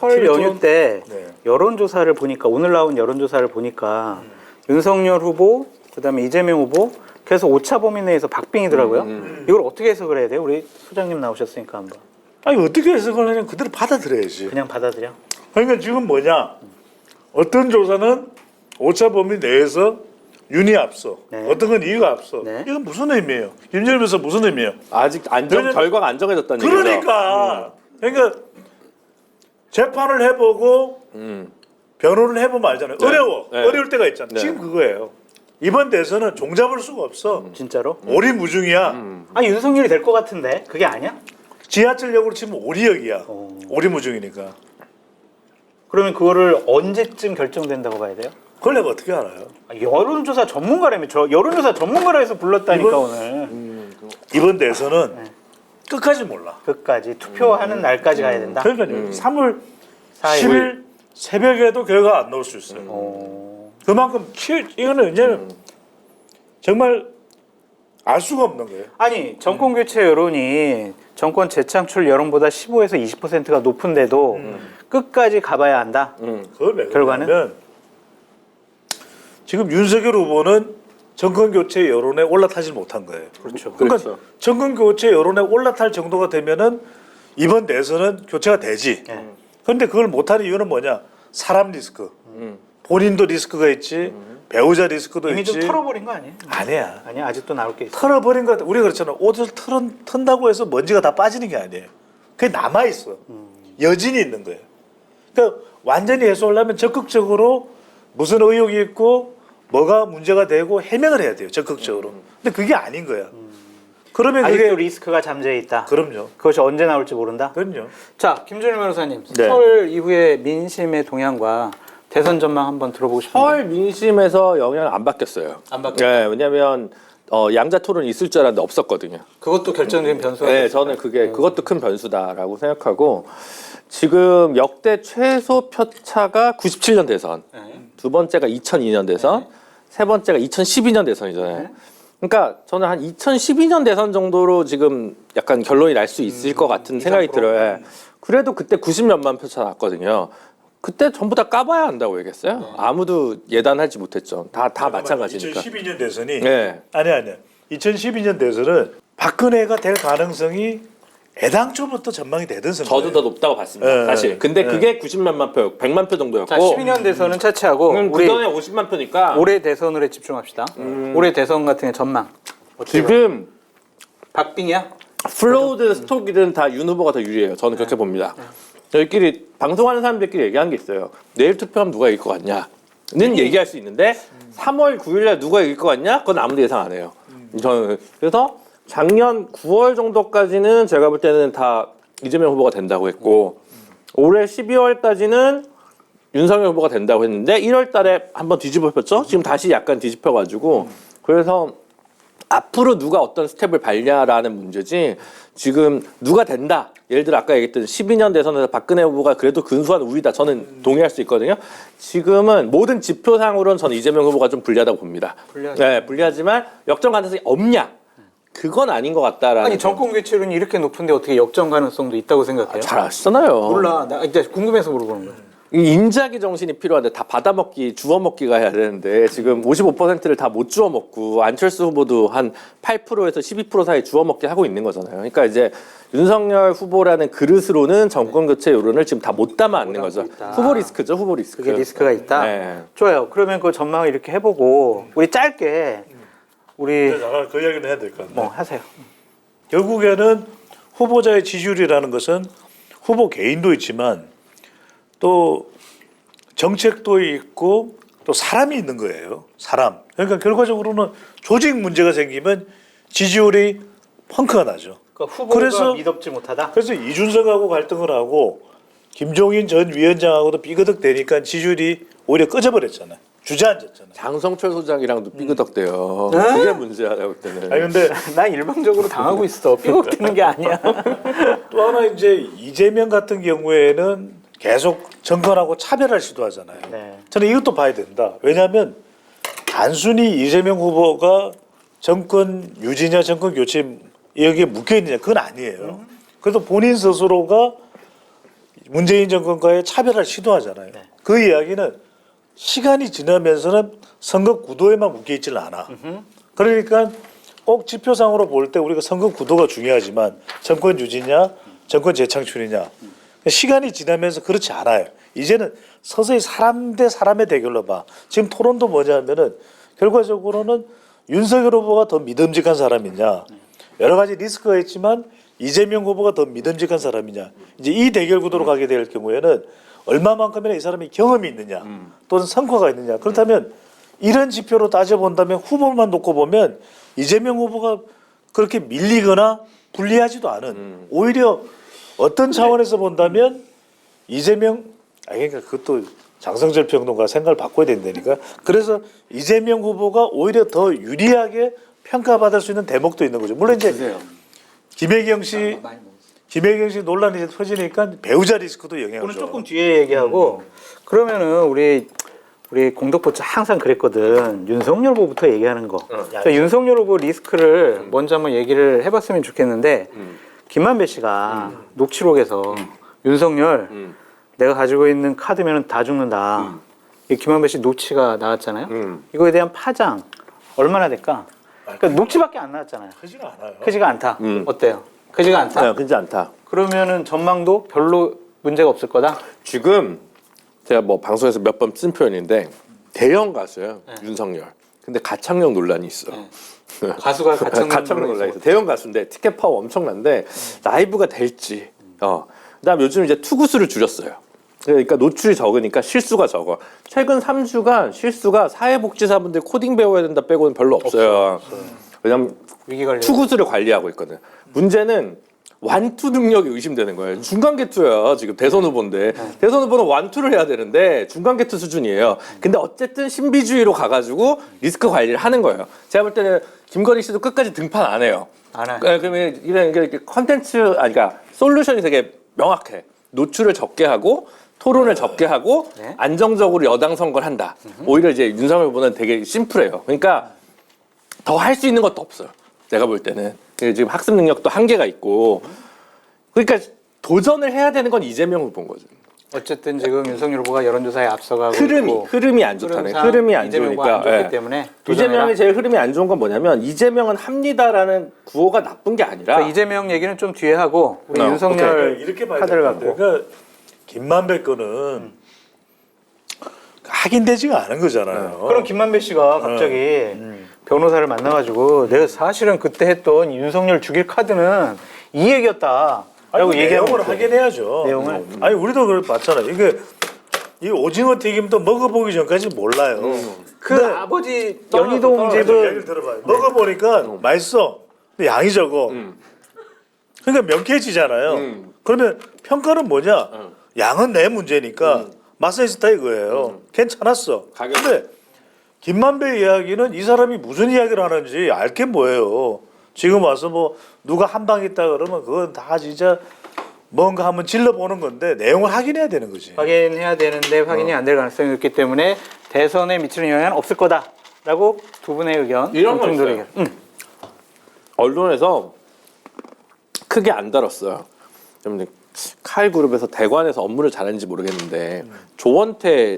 설 연휴 때 네. 여론조사를 보니까 오늘 나온 여론조사를 보니까 윤석열 후보 그다음에 이재명 후보 계속 오차 범위 내에서 박빙이더라고요. 이걸 어떻게 해석을 해야 돼요? 우리 소장님 나오셨으니까 한번. 아니 어떻게 해석을 하냐면 그대로 받아들여야지. 그냥 받아들여. 그러니까 지금 뭐냐? 어떤 조사는 오차 범위 내에서 윤이 앞서, 네. 어떤 건 이가 앞서. 네. 이건 무슨 의미예요? 윤석열에서 무슨 의미예요? 아직 결과가 안 정해졌다는 얘기죠. 그러니까 재판을 해보고 변호를 해보면 알잖아요. 네. 어려워. 네. 어려울 때가 있잖아. 네. 지금 그거예요. 이번 대선은 종잡을 수가 없어. 진짜로? 오리무중이야. 아 윤석열이 될 것 같은데 그게 아니야? 지하철역으로 치면 오리역이야. 어. 오리무중이니까. 그러면 그거를 언제쯤 결정된다고 봐야 돼요? 그걸 내가 어떻게 알아요? 아, 여론조사 전문가라며. 저 여론조사 전문가라 해서 불렀다니까 이번- 오늘. 이번 대선은 네. 끝까지 몰라. 끝까지 투표하는 날까지 가야 된다. 그러니까요. 3월 4일. 10일 새벽에도 결과 안 나올 수 있어요. 그만큼 이거는 이제 정말 알 수가 없는 거예요. 아니 정권 교체 여론이 정권 재창출 여론보다 15에서 20%가 높은데도 끝까지 가봐야 한다. 그걸 왜 결과는? 그러냐면 지금 윤석열 후보는 정권 교체 여론에 올라타질 못한 거예요. 그렇죠. 그러니까 그렇죠. 정권 교체 여론에 올라탈 정도가 되면은 이번 대선은 교체가 되지. 네. 그런데 그걸 못하는 이유는 뭐냐? 사람 리스크. 본인도 리스크가 있지. 배우자 리스크도 이미 있지. 좀 털어버린 거 아니에요? 아니야. 아니야 아직도 나올 게 있어. 털어버린 것 같아. 우리가 그렇잖아. 옷을 턴다고 해서 먼지가 다 빠지는 게 아니에요. 그게 남아있어. 여진이 있는 거예요. 그러니까 완전히 해소하려면 적극적으로 무슨 의혹이 있고 뭐가 문제가 되고 해명을 해야 돼요. 적극적으로. 근데 그게 아닌 거야. 그러면 아직도 그게 리스크가 잠재 있다. 그럼요. 그것이 언제 나올지 모른다. 그럼요. 자 김준일 변호사님, 네. 설 이후에 민심의 동향과 대선 전망 한번 들어보고 싶은데. 설 민심에서 영향 안 바뀌었어요. 안 바뀌었다. 네, 왜냐하면 양자 토론이 있을 줄 알았는데 없었거든요. 그것도 결정적인 변수가. 네, 저는 그것도 큰 변수다라고 생각하고 지금 역대 최소 표차가 97년 대선, 네. 두 번째가 2002년 대선, 세 번째가 2012년 대선이잖아요. 그러니까 저는 한 2012년 대선 정도로 지금 약간 결론이 날 수 있을 것 같은 생각이 2~3%. 들어요. 그래도 그때 90몇만 표차 났거든요. 그때 전부 다 까봐야 한다고 얘기했어요. 아무도 예단하지 못했죠. 다 마찬가지니까. 2012년 대선이 네. 아니야. 2012년 대선은 박근혜가 될 가능성이 애당초부터 전망이 되던 선거예요. 저도 더 높다고 봤습니다. 네, 사실. 근데 네. 그게 90몇만 표, 100만 표 정도였고. 자 12년 대선은 차치하고 그 전에 50만 표니까. 올해 대선으로 집중합시다. 올해 대선 같은 게 전망. 어떻게 봐요? 지금 박빙이야? 플로우든 스톡이든 다 윤 후보가 더 유리해요. 저는 그렇게 봅니다. 저희끼리 방송하는 사람들끼리 얘기한 게 있어요. 내일 투표하면 누가 이길 것 같냐는 얘기할 수 있는데 3월 9일날 누가 이길 것 같냐? 그건 아무도 예상 안 해요. 저는 그래서 작년 9월 정도까지는 제가 볼 때는 다 이재명 후보가 된다고 했고 올해 12월까지는 윤석열 후보가 된다고 했는데 1월 달에 한번 뒤집어졌죠? 지금 다시 약간 뒤집혀가지고 그래서 앞으로 누가 어떤 스텝을 밟냐라는 문제지 지금 누가 된다. 예를 들어 아까 얘기했던 12년 대선에서 박근혜 후보가 그래도 근소한 우위다. 저는 동의할 수 있거든요. 지금은 모든 지표상으로는 저는 이재명 후보가 좀 불리하다고 봅니다. 불리하죠. 네, 불리하지만 역전 가능성이 없냐? 그건 아닌 것 같다라는. 아니 정권 교체율이 이렇게 높은데 어떻게 역전 가능성도 있다고 생각해요? 잘 아시잖아요. 몰라. 나 이제 궁금해서 물어보는 거야. 이 인자기 정신이 필요한데 다 받아먹기, 주워먹기가 해야 되는데 지금 55%를 다 못 주워먹고 안철수 후보도 한 8%에서 12% 사이 주워먹기 하고 있는 거잖아요. 그러니까 이제 윤석열 후보라는 그릇으로는 정권 교체 여론을 지금 다 못 담아 앉는 거죠. 있다. 후보 리스크죠, 후보 리스크. 그게 리스크가 있다. 네. 좋아요. 그러면 그 전망을 이렇게 해보고 우리 짧게 우리 그 이야기는 해야 될 것 같네. 뭐 하세요. 결국에는 후보자의 지지율이라는 것은 후보 개인도 있지만 또 정책도 있고 또 사람이 있는 거예요. 사람. 그러니까 결과적으로는 조직 문제가 생기면 지지율이 펑크가 나죠. 그러니까 후보가 그래서- 미덥지 못하다. 그래서 이준석하고 갈등을 하고 김종인 전 위원장하고도 삐그덕 되니까 지지율이 오히려 꺼져버렸잖아요. 주저앉았잖아요. 장성철 소장이랑도 삐그덕대요. 그게 문제야, 내가 볼 때는. 아니 근데 나 일방적으로 당하고 있어. 삐걱대는 게 아니야. 또 하나 이제 이재명 같은 경우에는 계속 정권하고 차별할 시도하잖아요. 네. 저는 이것도 봐야 된다. 왜냐하면 단순히 이재명 후보가 정권 유지냐 정권 교체 여기에 묶여 있느냐 그건 아니에요. 그래도 본인 스스로가 문재인 정권과의 차별화를 시도하잖아요. 네. 그 이야기는 시간이 지나면서는 선거 구도에만 묶여 있지는 않아. 그러니까 꼭 지표상으로 볼 때 우리가 선거 구도가 중요하지만 정권 유지냐, 정권 재창출이냐. 시간이 지나면서 그렇지 않아요. 이제는 서서히 사람 대 사람의 대결로 봐. 지금 토론도 뭐냐면은 결과적으로는 윤석열 후보가 더 믿음직한 사람이냐, 여러 가지 리스크가 있지만 이재명 후보가 더 믿음직한 사람이냐. 이제 이 대결 구도로 가게 될 경우에는 얼마만큼이나 이 사람이 경험이 있느냐, 또는 성과가 있느냐. 그렇다면 이런 지표로 따져본다면 후보만 놓고 보면 이재명 후보가 그렇게 밀리거나 불리하지도 않은, 오히려 어떤 차원에서 본다면 이재명, 그러니까 그것도 장성철 평론가 생각을 바꿔야 된다니까. 그래서 이재명 후보가 오히려 더 유리하게 평가받을 수 있는 대목도 있는 거죠. 물론 이제 김혜경 씨 논란이 이제 터지니까 배우자 리스크도 영향을 오늘 줘. 조금 뒤에 얘기하고 그러면은 우리 공덕포차 항상 그랬거든. 윤석열 후보부터 얘기하는 거. 자, 윤석열 후보 리스크를 먼저 한번 얘기를 해봤으면 좋겠는데 김만배 씨가 녹취록에서 윤석열 내가 가지고 있는 카드면은 다 죽는다. 이 김만배 씨 녹취가 나왔잖아요. 이거에 대한 파장 얼마나 될까? 그러니까 녹취밖에 안 나왔잖아요. 크지가 않아요. 크지가 않다. 어때요? 크지가 않다. 네, 그렇지 않다. 그러면은 전망도 별로 문제가 없을 거다. 지금 제가 뭐 방송에서 몇 번 쓴 표현인데 대형 가수예요. 윤석열. 근데 가창력 논란이 있어. 가수가 가창력 논란이 있어. 대형 가수인데 티켓 파워 엄청난데 라이브가 될지. 그다음 요즘 이제 투구수를 줄였어요. 그러니까 노출이 적으니까 실수가 적어. 최근 3주간 실수가 사회복지사분들 코딩 배워야 된다 빼고는 별로 없어요. 왜냐면 위기 관리. 투구수를 관리하고 있거든. 문제는 완투 능력이 의심되는 거예요. 중간 개투야 지금 대선 후보인데 대선 후보는 완투를 해야 되는데 중간 개투 수준이에요. 근데 어쨌든 신비주의로 가가지고 리스크 관리를 하는 거예요. 제가 볼 때는 김건희 씨도 끝까지 등판 안 해요. 안 해. 그러면 이런 컨텐츠 그러니까 솔루션이 되게 명확해. 노출을 적게 하고 토론을 적게 하고 네. 안정적으로 여당 선거를 한다. 오히려 이제 윤석열 후보는 되게 심플해요. 그러니까 더 할 수 있는 것도 없어요. 내가 볼 때는 지금 학습 능력도 한계가 있고 그러니까 도전을 해야 되는 건 이재명 후보인 거죠. 어쨌든 지금 윤석열 후보가 여론조사에 앞서가고 흐름이 안 좋다네. 흐름상 흐름이 안 이재명 후보가 좋으니까. 안 좋기 예. 때문에 이재명이 제일 흐름이 안 좋은 건 뭐냐면 이재명은 합니다라는 구호가 나쁜 게 아니라 그러니까 이재명 얘기는 좀 뒤에 하고 우리 윤석열 이렇게 봐야 카드를 될 것 갖고 같아요. 그러니까 김만배 거는 확인되지가 않은 거잖아요. 그럼 김만배 씨가 갑자기 변호사를 만나가지고 내가 사실은 그때 했던 윤석열 죽일 카드는 이 얘기였다 라고 얘기하면 내용을 확인해야죠. 내용을? 아니 우리도 그걸 봤잖아요. 이게 이 오징어 튀김도 먹어보기 전까지 몰라요. 그 근데 아버지 떨어져, 연희동 떨어져. 얘기를 집은 들어봐요. 먹어보니까 맛있어. 근데 양이 적어. 그러니까 명쾌해지잖아요. 그러면 평가는 뭐냐? 양은 내 문제니까 맛은 있었다 이거예요. 괜찮았어. 가격. 근데 김만배 이야기는 이 사람이 무슨 이야기를 하는지 알게 뭐예요. 지금 와서 뭐 누가 한 방 있다 그러면 그건 다 진짜 뭔가 한번 질러보는 건데 내용을 확인해야 되는 거지. 확인해야 되는데 확인이 안 될 가능성이 높기 때문에 대선에 미치는 영향은 없을 거다라고 두 분의 의견 이런 거 공통적으로 있어요. 얘기해요. 언론에서 크게 안 다뤘어요. 좀 칼 그룹에서 대관에서 업무를 잘하는지 모르겠는데 조원태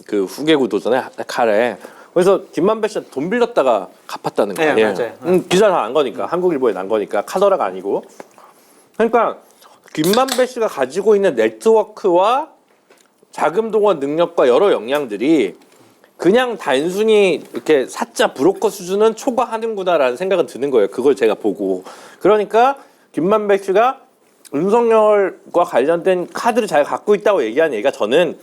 그 후계 구도잖아요. 칼에. 그래서 김만배 씨한테 돈 빌렸다가 갚았다는 거 네, 아니에요. 맞아요. 기사를 안 거니까 한국일보에 난 거니까 카더라가 아니고. 그러니까 김만배 씨가 가지고 있는 네트워크와 자금 동원 능력과 여러 역량들이 그냥 단순히 이렇게 사자 브로커 수준은 초과하는구나라는 생각은 드는 거예요. 그걸 제가 보고. 그러니까 김만배 씨가 윤석열과 관련된 카드를 잘 갖고 있다고 얘기한 얘기가 저는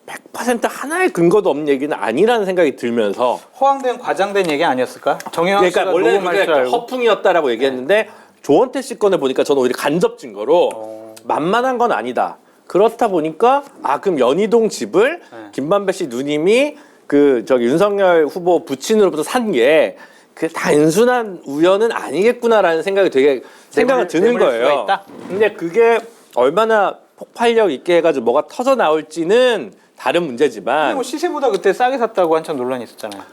100% 하나의 근거도 없는 얘기는 아니라는 생각이 들면서 허황된 과장된 얘기 아니었을까? 정영학 그러니까 씨가 원래 녹음할 줄 그게 알고 허풍이었다라고 얘기했는데 조원태 씨 건을 보니까 저는 오히려 간접 증거로 만만한 건 아니다. 그렇다 보니까 그럼 연희동 집을 김만배 씨 누님이 그 저기 윤석열 후보 부친으로부터 산 게 그 단순한 우연은 아니겠구나라는 생각이 되게 생각이 드는 뇌물 수가 거예요. 있다? 근데 그게 얼마나 폭발력 있게 해가지고 뭐가 터져 나올지는 다른 근데 문제지만 뭐 시세보다 그때 싸게 샀다고 한참 논란이 있었잖아요.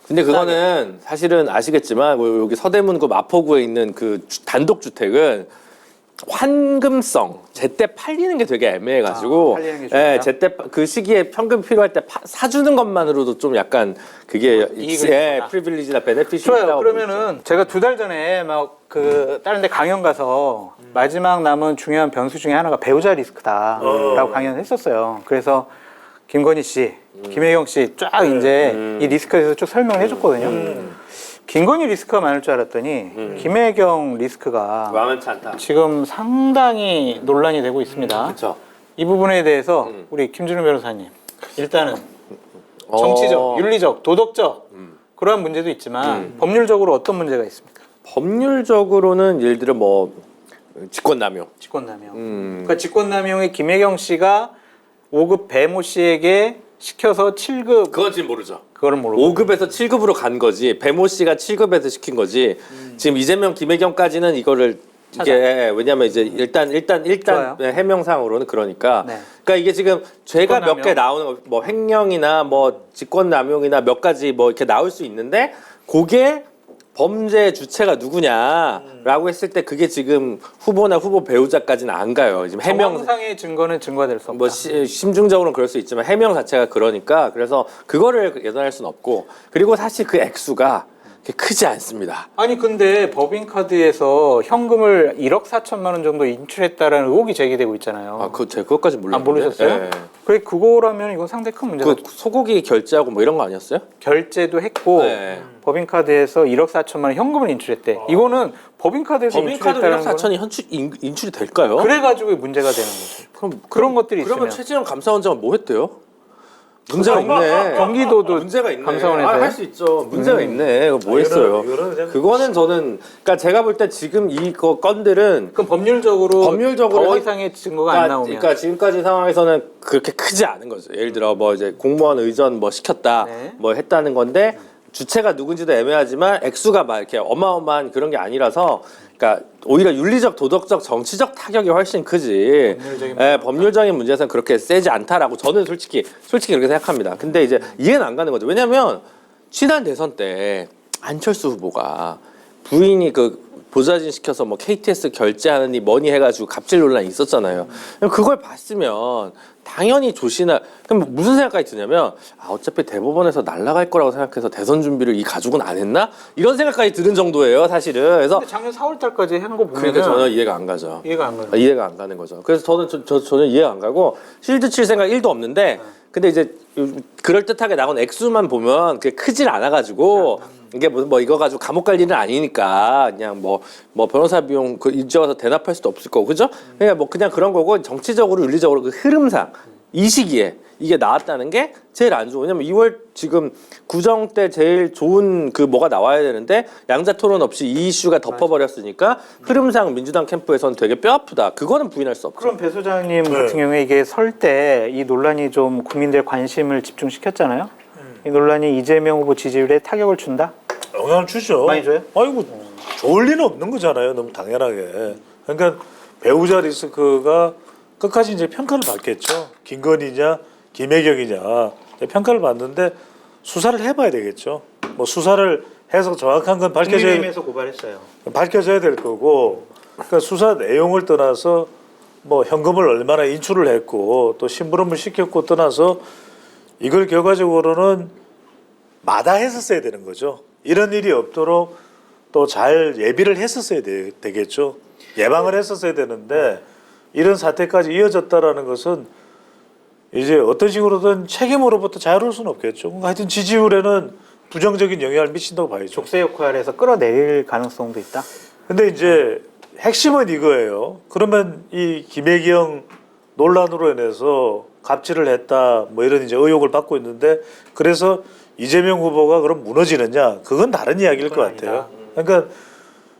근데 그거는 사실은 아시겠지만 여기 서대문 그 마포구에 있는 그 단독 주택은 환금성 제때 팔리는 게 되게 애매해가지고 팔리는 게 좋다? 예, 제때 그 시기에 현금 필요할 때 사주는 것만으로도 좀 약간 그게 이익을 예, 있구나. 프리빌리지나 베네핏이 좋아요. 있다고 그러면은 제가 2달 전에 막 그 다른 데 강연 가서 마지막 남은 중요한 변수 중에 하나가 배우자 리스크다라고 강연을 했었어요. 그래서 김건희 씨, 김혜경 씨 쫙 이제 이 리스크에 대해서 쭉 설명을 해줬거든요. 김건희 리스크가 많을 줄 알았더니 김혜경 리스크가 만만치 않다. 지금 상당히 논란이 되고 있습니다. 그렇죠. 이 부분에 대해서 우리 김준우 변호사님 일단은 정치적, 윤리적, 도덕적 그러한 문제도 있지만 법률적으로 어떤 문제가 있습니까? 법률적으로는 예를 들어 뭐 직권남용. 직권남용. 그러니까 직권남용에 김혜경 씨가 5급 배모 씨에게 시켜서 7급 그건 지금 모르죠. 그거를 모르고 5급에서 7급으로 간 거지. 배모 씨가 7급에서 시킨 거지. 지금 이재명, 김혜경까지는 이거를 이게 왜냐면 이제 일단 좋아요. 해명상으로는 그러니까. 네. 그러니까 이게 지금 죄가 몇 개 직권남용. 나오는 거, 뭐 횡령이나 뭐 직권남용이나 몇 가지 뭐 이렇게 나올 수 있는데 그게 범죄 주체가 누구냐라고 했을 때 그게 지금 후보나 후보 배우자까지는 안 가요. 지금 해명 정황상의 증거는 증거될 수 없다. 뭐 심증적으로는 그럴 수 있지만 해명 자체가 그러니까 그래서 그거를 예단할 수는 없고 그리고 사실 그 액수가 그렇게 크지 않습니다. 아니 근데 법인카드에서 현금을 1억 4천만 원 정도 인출했다라는 의혹이 제기되고 있잖아요. 아, 제가 그것까지 몰랐는데. 모르셨어요? 네. 그래 그거라면 이건 상당히 큰 문제가 그 소고기 결제하고 뭐 이런 거 아니었어요? 결제도 했고 네. 법인카드에서 1억 4천만 원 현금을 인출했대. 이거는 법인카드에서 법인카드 인출했다는 1억 거는 4천이 인출이 될까요? 그래가지고 문제가 되는 거죠. 그런 것들이 그러면 있으면 최재형 감사원장은 뭐 했대요? 문제가 경기- 있네. 경기도도 문제가 있네. 감사원에서요? 할 수 있죠. 문제가 있네. 이거 뭐 했어요? 이거는 그냥 그거는 저는 그러니까 제가 볼 때 지금 이거 건들은 그럼 법률적으로 더 한- 이상의 증거가 안 나오면 그러니까 지금까지 상황에서는 그렇게 크지 않은 거죠. 예를 들어 뭐 이제 공무원 의전 뭐 시켰다, 네. 뭐 했다는 건데 주체가 누군지도 애매하지만 액수가 막 이렇게 어마어마한 그런 게 아니라서, 그러니까 오히려 윤리적, 도덕적, 정치적 타격이 훨씬 크지. 법률적인 문제에서는 그렇게 세지 않다라고 저는 솔직히 그렇게 생각합니다. 근데 이제 이해는 안 가는 거죠. 왜냐하면 지난 대선 때 안철수 후보가 부인이 그 보좌진 시켜서 뭐 KTX 결제하느니 뭐니 해가지고 갑질 논란이 있었잖아요. 그걸 봤으면 당연히 조시나 그럼 무슨 생각까지 드냐면 어차피 대법원에서 날아갈 거라고 생각해서 대선 준비를 이 가족은 안 했나? 이런 생각까지 드는 정도예요, 사실은. 그래서 근데 작년 4월달까지 한 거 보면 그러니까 전혀 이해가 안 가죠. 이해가 안 가요. 이해가 안 가는 거죠. 그래서 저는 전혀 이해가 안 가고 실드 칠 생각 1도 없는데 근데 이제 그럴 듯하게 나온 액수만 보면 그게 크질 않아가지고 이게 뭐 이거 가지고 감옥 갈 일은 아니니까 그냥 뭐 변호사 비용 그 이제 와서 대납할 수도 없을 거고 그죠? 그냥 뭐 그냥 그런 거고 정치적으로 윤리적으로 그 흐름상 이 시기에 이게 나왔다는 게 제일 안 좋아. 왜냐면 2월 지금 구정 때 제일 좋은 그 뭐가 나와야 되는데 양자 토론 없이 이 이슈가 덮어버렸으니까 흐름상 민주당 캠프에서는 되게 뼈아프다. 그거는 부인할 수 없죠. 그럼 배 소장님 같은 경우에 이게 설 때 이 논란이 좀 국민들 관심을 집중시켰잖아요. 이 논란이 이재명 후보 지지율에 타격을 준다? 영향을 주죠. 많이 줘요? 아이고 좋을 리는 없는 거잖아요. 너무 당연하게. 그러니까 배우자 리스크가 끝까지 이제 평가를 받겠죠. 김건희냐 김혜경이냐 평가를 받는데 수사를 해봐야 되겠죠. 뭐 수사를 해서 정확한 건 국민의힘에서 고발했어요. 밝혀져야 될 거고. 그러니까 수사 내용을 떠나서 뭐 현금을 얼마나 인출을 했고 또 심부름을 시켰고 떠나서 이걸 결과적으로는 마다했었어야 되는 거죠. 이런 일이 없도록 또 잘 예비를 했었어야 되겠죠. 예방을 했었어야 되는데 이런 사태까지 이어졌다라는 것은 이제 어떤 식으로든 책임으로부터 자유로울 수는 없겠죠. 그러니까 하여튼 지지율에는 부정적인 영향을 미친다고 봐야죠. 족쇄 역할에서 끌어내릴 가능성도 있다. 근데 이제 핵심은 이거예요. 그러면 이 김혜경 논란으로 인해서 갑질을 했다 뭐 이런 이제 의혹을 받고 있는데 그래서 이재명 후보가 그럼 무너지느냐? 그건 다른 이야기일 것 같아요. 그러니까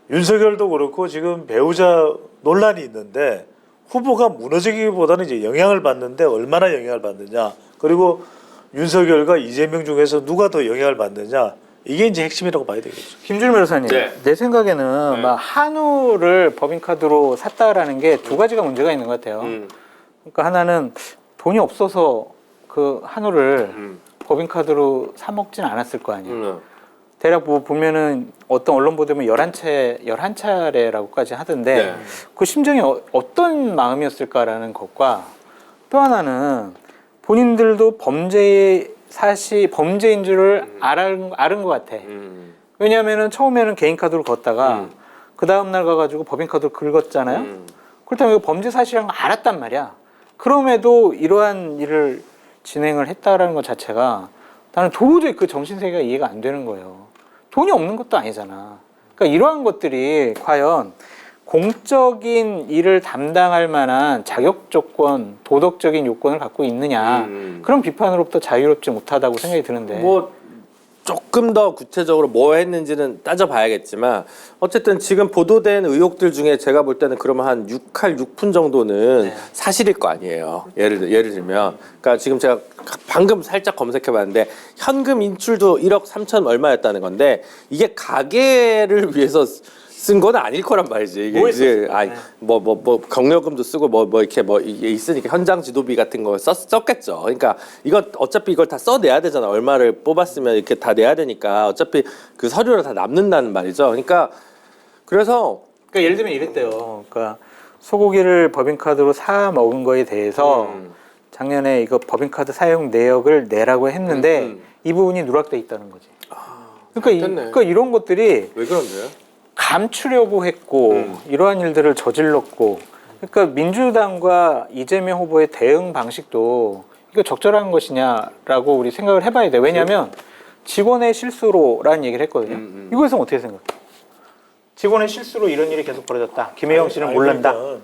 윤석열도 그렇고 지금 배우자 논란이 있는데 후보가 무너지기보다는 이제 영향을 받는데 얼마나 영향을 받느냐. 그리고 윤석열과 이재명 중에서 누가 더 영향을 받느냐. 이게 이제 핵심이라고 봐야 되겠죠. 김준일 변호사님, 네. 내 생각에는 막 한우를 법인카드로 샀다라는 게 두 가지가 문제가 있는 것 같아요. 그러니까 하나는 돈이 없어서 그 한우를 법인카드로 사 먹진 않았을 거 아니에요. 대략 뭐 보면은 어떤 언론 보도면 11차례라고까지 하던데 네. 그 심정이 어떤 마음이었을까라는 것과 또 하나는 본인들도 범죄인 줄을 알은 것 같아. 왜냐하면은 처음에는 개인 카드로 걷다가 그 다음 날 가가지고 법인 카드로 긁었잖아요. 그렇다면 이거 범죄 사실이란 걸 알았단 말이야. 그럼에도 이러한 일을 진행을 했다라는 것 자체가 나는 도저히 그 정신세계가 이해가 안 되는 거예요. 돈이 없는 것도 아니잖아. 그러니까 이러한 것들이 과연 공적인 일을 담당할 만한 자격 조건, 도덕적인 요건을 갖고 있느냐 그런 비판으로부터 자유롭지 못하다고 생각이 드는데 뭐 조금 더 구체적으로 뭐 했는지는 따져봐야겠지만 어쨌든 지금 보도된 의혹들 중에 제가 볼 때는 그러면 한 6할 6푼 정도는 네. 사실일 거 아니에요. 예를 들면 그러니까 지금 제가 방금 살짝 검색해봤는데 현금 인출도 1억 3천 얼마였다는 건데 이게 가게를 위해서 쓴 건 아닐 거란 말이지. 이게 뭐 이제 했었어요? 뭐 경력금도 쓰고 뭐 이렇게 뭐 이게 있으니까 현장 지도비 같은 거 썼겠죠. 그러니까 이거 어차피 이걸 다 써내야 되잖아. 얼마를 뽑았으면 이렇게 다 내야 되니까 어차피 그 서류를 다 남는다는 말이죠. 그러니까 그래서 예를 들면 이랬대요. 그러니까 소고기를 법인카드로 사 먹은 거에 대해서 작년에 이거 법인카드 사용 내역을 내라고 했는데 이 부분이 누락돼 있다는 거지. 그러니까 이런 것들이 왜 그런데요? 감추려고 했고 이러한 일들을 저질렀고 그러니까 민주당과 이재명 후보의 대응 방식도 이거 적절한 것이냐라고 우리 생각을 해봐야 돼. 왜냐하면 직원의 실수로라는 얘기를 했거든요. 이거에서 어떻게 생각해? 직원의 실수로 이런 일이 계속 벌어졌다. 김혜영 씨는 몰란다. 그러니까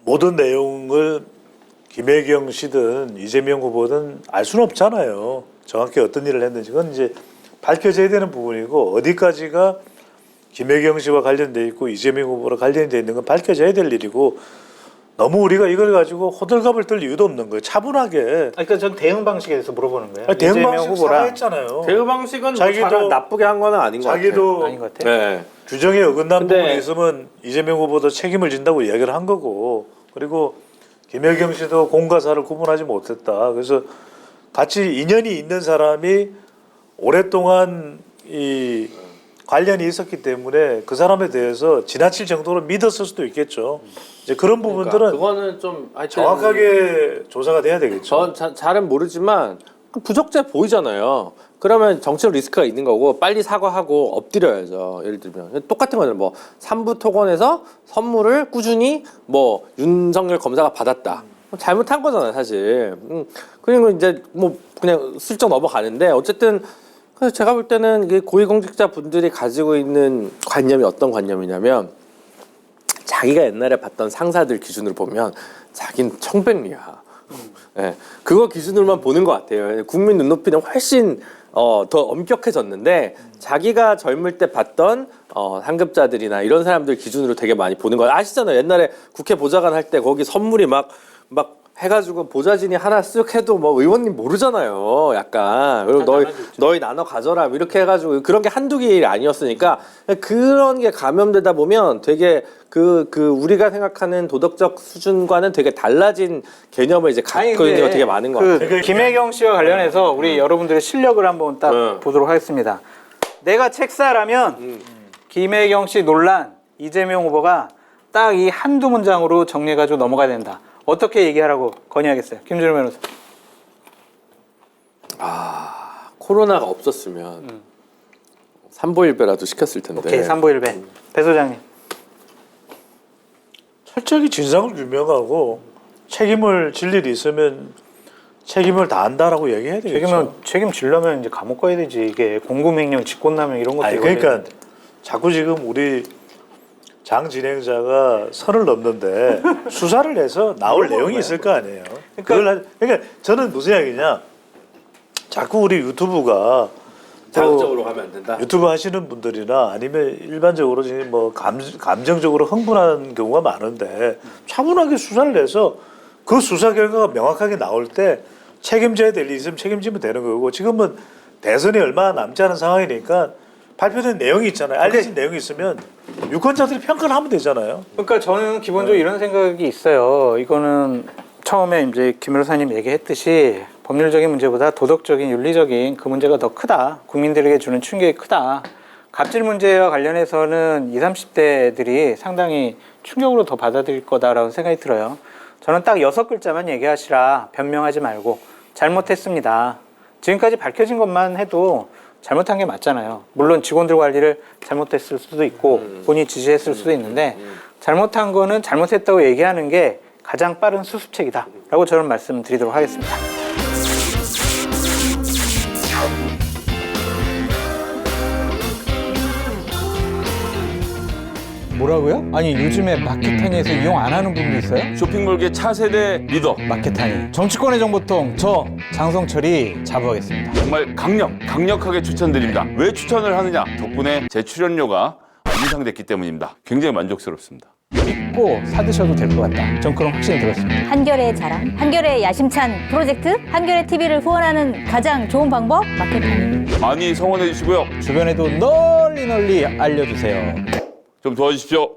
모든 내용을 김혜경 씨든 이재명 후보든 알 수는 없잖아요. 정확히 어떤 일을 했는지 그건 이제 밝혀져야 되는 부분이고 어디까지가 김혜경 씨와 관련돼 있고 이재명 후보와 관련돼 있는 건 밝혀져야 될 일이고 너무 우리가 이걸 가지고 호들갑을 떨 이유도 없는 거예요. 차분하게. 그러니까 전 대응 방식에 대해서 물어보는 거예요. 대응 이재명 방식 후보랑 사과했잖아요. 대응 방식은 자기도 뭐 나쁘게 한 건 아닌 것 같아요. 자기도 아닌 것 같아. 네. 규정에 어긋난 근데- 부분이 있으면 이재명 후보도 책임을 진다고 이야기를 한 거고 그리고 김혜경 씨도 공과 사를 구분하지 못했다. 그래서 같이 인연이 있는 사람이 오랫동안 이 관련이 있었기 때문에 그 사람에 대해서 지나칠 정도로 믿었을 수도 있겠죠. 이제 그런 부분들은 그러니까 그거는 좀 하여튼 정확하게 조사가 돼야 되겠죠. 전 잘은 모르지만 부적재 보이잖아요. 그러면 정치적 리스크가 있는 거고 빨리 사과하고 엎드려야죠. 예를 들면 똑같은 거는 뭐 삼부 토건에서 선물을 꾸준히 뭐 윤석열 검사가 받았다. 잘못한 거잖아요, 사실. 그리고 이제 뭐 그냥 슬쩍 넘어가는데 어쨌든 그래서 제가 볼 때는 이게 고위공직자 분들이 가지고 있는 관념이 어떤 관념이냐면 자기가 옛날에 봤던 상사들 기준으로 보면 자기는 청백리야. 네, 그거 기준으로만 보는 것 같아요. 국민 눈높이는 훨씬 더 엄격해졌는데 자기가 젊을 때 봤던 상급자들이나 이런 사람들 기준으로 되게 많이 보는 거 아시잖아요. 옛날에 국회 보좌관 할 때 거기 선물이 막 해가지고 보좌진이 하나 쓱 해도 뭐 의원님 모르잖아요. 약간 그리고 너희 나눠 가져라 뭐 이렇게 해가지고 그런 게 한두 개 일이 아니었으니까 그런 게 감염되다 보면 되게 그 우리가 생각하는 도덕적 수준과는 되게 달라진 개념을 이제 갖고 있는 거 되게 많은 것 같아요. 김혜경 씨와 관련해서 우리 여러분들의 실력을 한번 딱 보도록 하겠습니다. 내가 책사라면 김혜경 씨 논란 이재명 후보가 딱 이 한두 문장으로 정리해가지고 넘어가야 된다. 어떻게 얘기하라고 건의하겠어요? 김준호 변호사. 코로나가 없었으면 삼보일배라도 시켰을 텐데. 오케이, 삼보일배. 배 소장님. 철저히 진상을 규명하고 책임을 질 일이 있으면 책임을 다한다라고 얘기해야 되겠죠. 책임지려면 이제 감옥 가야 되지. 이게 공금횡령, 직권남용 이런 것도. 아니 그러니까 자꾸 지금 우리 장 진행자가 선을 넘는데 수사를 해서 나올 내용이 있을 거 아니에요. 그러니까 저는 무슨 이야기냐. 자꾸 우리 유튜브가 자극적으로 가면 안 된다. 유튜브 하시는 분들이나 아니면 일반적으로 지금 뭐 감정적으로 흥분하는 경우가 많은데 차분하게 수사를 해서 그 수사 결과가 명확하게 나올 때 책임져야 될 일이 있으면 책임지면 되는 거고 지금은 대선이 얼마 남지 않은 상황이니까 발표된 내용이 있잖아요. 알려진 내용이 있으면 유권자들이 평가를 하면 되잖아요. 그러니까 저는 기본적으로 이런 생각이 있어요. 이거는 처음에 이제 김 변호사님 얘기했듯이 법률적인 문제보다 도덕적인 윤리적인 그 문제가 더 크다. 국민들에게 주는 충격이 크다. 갑질 문제와 관련해서는 20, 30대들이 상당히 충격으로 더 받아들일 거다라고 생각이 들어요. 저는 딱 6글자만 얘기하시라. 변명하지 말고 잘못했습니다. 지금까지 밝혀진 것만 해도 잘못한 게 맞잖아요. 물론 직원들 관리를 잘못했을 수도 있고 본인이 지시했을 수도 있는데 잘못한 거는 잘못했다고 얘기하는 게 가장 빠른 수습책이다 라고 저는 말씀드리도록 하겠습니다. 뭐라고요? 아니 요즘에 마켓타니에서 이용 안 하는 분도 있어요? 쇼핑몰계 차세대 리더 마켓타니 정치권의 정보통 저 장성철이 자부하겠습니다. 정말 강력하게 추천드립니다. 왜 추천을 하느냐? 덕분에 제 출연료가 인상됐기 때문입니다. 굉장히 만족스럽습니다. 믿고 사드셔도 될 것 같다. 전 그런 확신이 들었습니다. 한결의 자랑, 한결의 야심찬 프로젝트, 한결의 TV를 후원하는 가장 좋은 방법 마켓타니. 많이 성원해 주시고요. 주변에도 널리 알려주세요. 좀 도와주십시오.